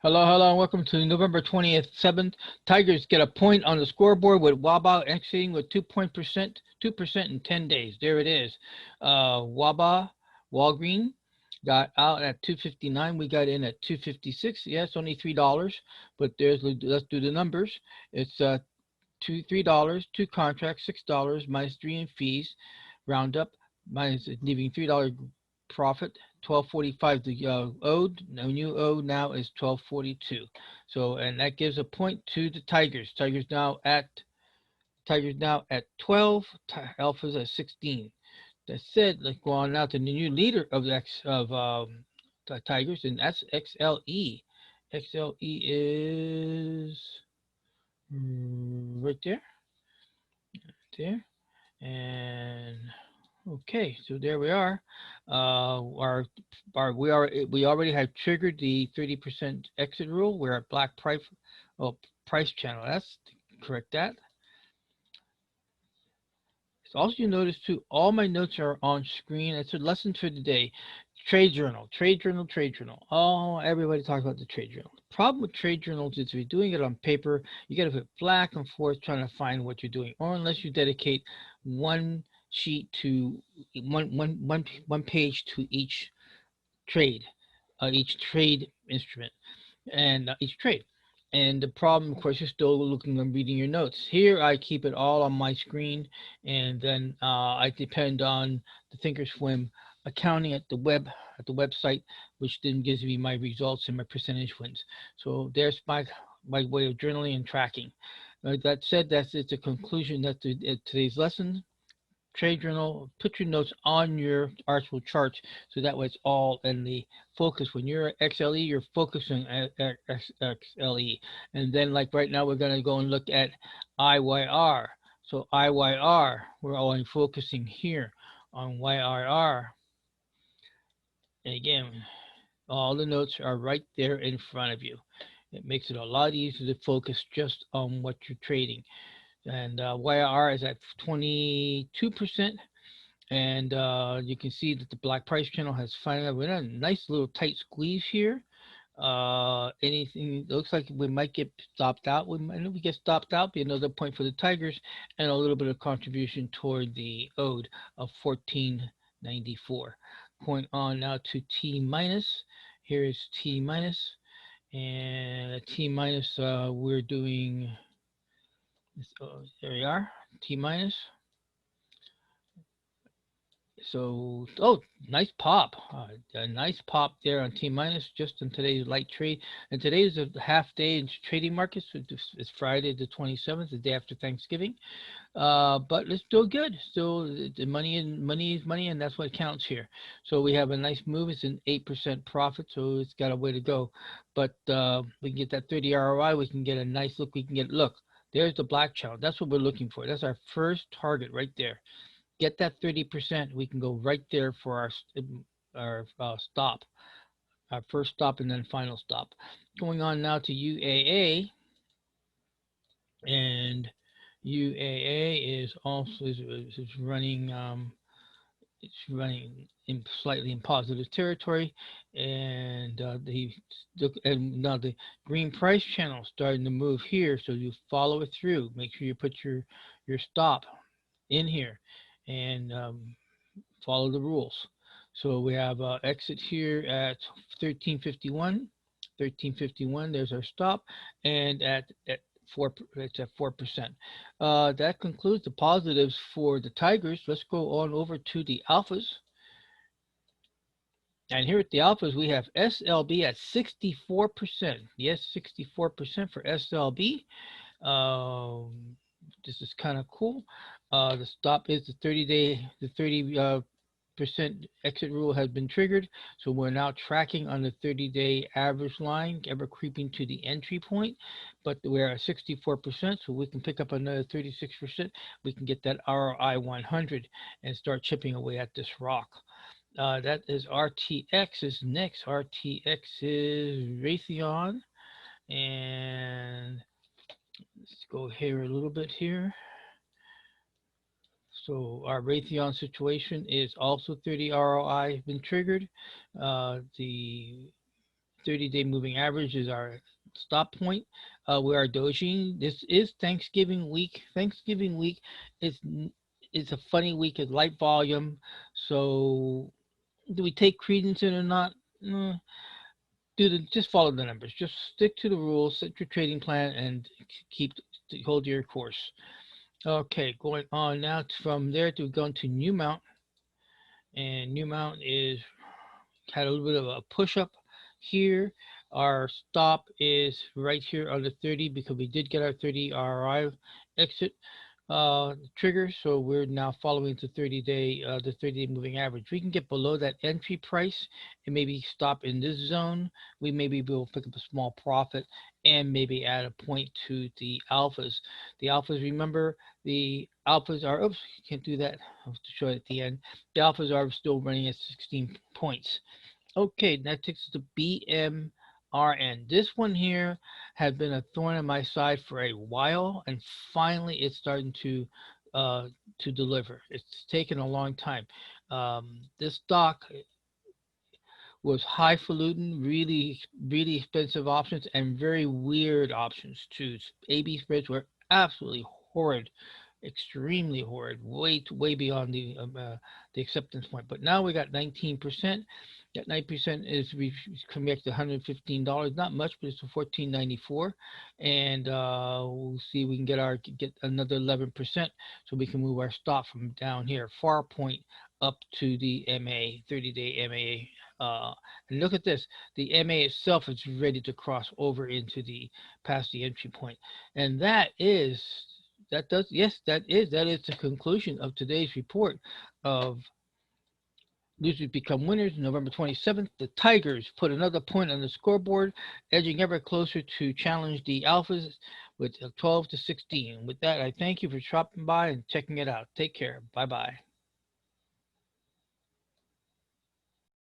Hello, hello, and welcome to November 20th, 7th. Tigers get a point on the scoreboard with Waba exiting with 2% in 10 days. There it is. Waba, Walgreen, got out at 259. We got in at 256. Yeah, it's only $3, but let's do the numbers. It's $3, two contracts, $6 minus 3 in fees, round up, minus leaving $3 profit. 1245 the owed. No new owed now is 1242. So and that gives a point to the Tigers. Tigers now at 12. Alphas at 16. That said, let's go on now to the new leader of the Tigers, and that's XLE. XLE is right there, there, and okay, so there we are. We already have triggered the 30% exit rule. We're at black price, price channel. That's correct. That. So also, you notice too, all my notes are on screen. It's a lesson for today. Trade journal, trade journal, trade journal. Oh, everybody talks about the trade journal. The problem with trade journals is if you're doing it on paper, you got to put back and forth trying to find what you're doing, or unless you dedicate one sheet to one page to each trade instrument, and each trade. And the problem, of course, you're still looking and reading your notes. Here, I keep it all on my screen, and then I depend on the Thinkorswim accounting at the website, which then gives me my results and my percentage wins. So there's my way of journaling and tracking. That said, it's a conclusion that today's lesson. Trade journal, put your notes on your actual charts so that way it's all in the focus. When you're at XLE, you're focusing at XLE. And then like right now, we're going to go and look at IYR. So IYR, we're only focusing here on YRR. And again, all the notes are right there in front of you. It makes it a lot easier to focus just on what you're trading. And YR is at 22%, and you can see that the black price channel has finally we're in a nice little tight squeeze here. Anything looks like we might get stopped out. We get stopped out, be another point for the Tigers, and a little bit of contribution toward the ode of 1494. Going on now to T minus. Here is T minus, and T minus we're doing. There we are, T minus. So, oh, nice pop. A nice pop there on T minus just in today's light trade. And today is a half day in trading markets. So it's Friday the 27th, the day after Thanksgiving. But it's still good. Still, the money is money, and that's what counts here. So we have a nice move. It's an 8% profit, so it's got a way to go. But we can get that 30 ROI. We can get a nice look. We can get look. There's the black channel. That's what we're looking for. That's our first target right there. Get that 30%. We can go right there for our stop, our first stop and then final stop. Going on now to UAA, and UAA is also is running. It's running slightly in positive territory, and now the green price channel starting to move here, so you follow it through. Make sure you put your stop in here and follow the rules. So we have exit here at 1351. 1351, there's our stop, and at 4, it's at 4%. That concludes the positives for the Tigers. Let's go on over to the alphas. And here at the alphas, we have SLB at 64%. Yes, 64% for SLB. This is kind of cool. The stop is the 30% exit rule has been triggered. So we're now tracking on the 30-day average line, ever creeping to the entry point. But we're at 64%, so we can pick up another 36%. We can get that ROI 100 and start chipping away at this rock. That is RTX is next. RTX is Raytheon. And let's go here a little bit here. So our Raytheon situation is also 30 ROI has been triggered. The 30-day moving average is our stop point. We are dojing. This is Thanksgiving week. Thanksgiving week is a funny week. It's light volume. So do we take credence in or not? Mm, just follow the numbers. Just stick to the rules, set your trading plan, and keep hold your course. Okay, going on now from there to go into New Mount, and New Mount is had a little bit of a push up here. Our stop is right here on the 30 because we did get our 30 RRI exit trigger, so we're now following the 30-day moving average. We can get below that entry price and maybe stop in this zone. We maybe will pick up a small profit and maybe add a point to the alphas. The alphas, remember, the alphas are, oops, can't do that. I'll have to show it at the end. The alphas are still running at 16 points. Okay, that takes us to BMRN. This one here has been a thorn in my side for a while, and finally it's starting to deliver. It's taken a long time. This stock was highfalutin, really expensive options, and very weird options too. AB spreads were absolutely horrid, extremely horrid, way beyond the acceptance point. But now we got 19%. That 9% is we come back to $115. Not much, but it's a $14.94, and we'll see if we can get another 11%, so we can move our stop from down here, far point, up to the MA 30-day MA. And look at this, the MA itself is ready to cross over into the past the entry point, and that is the conclusion of today's report of Losers Become Winners, November 27th. The Tigers put another point on the scoreboard, edging ever closer to challenge the Alphas with 12-16. With that, I thank you for stopping by and checking it out. Take care. Bye-bye.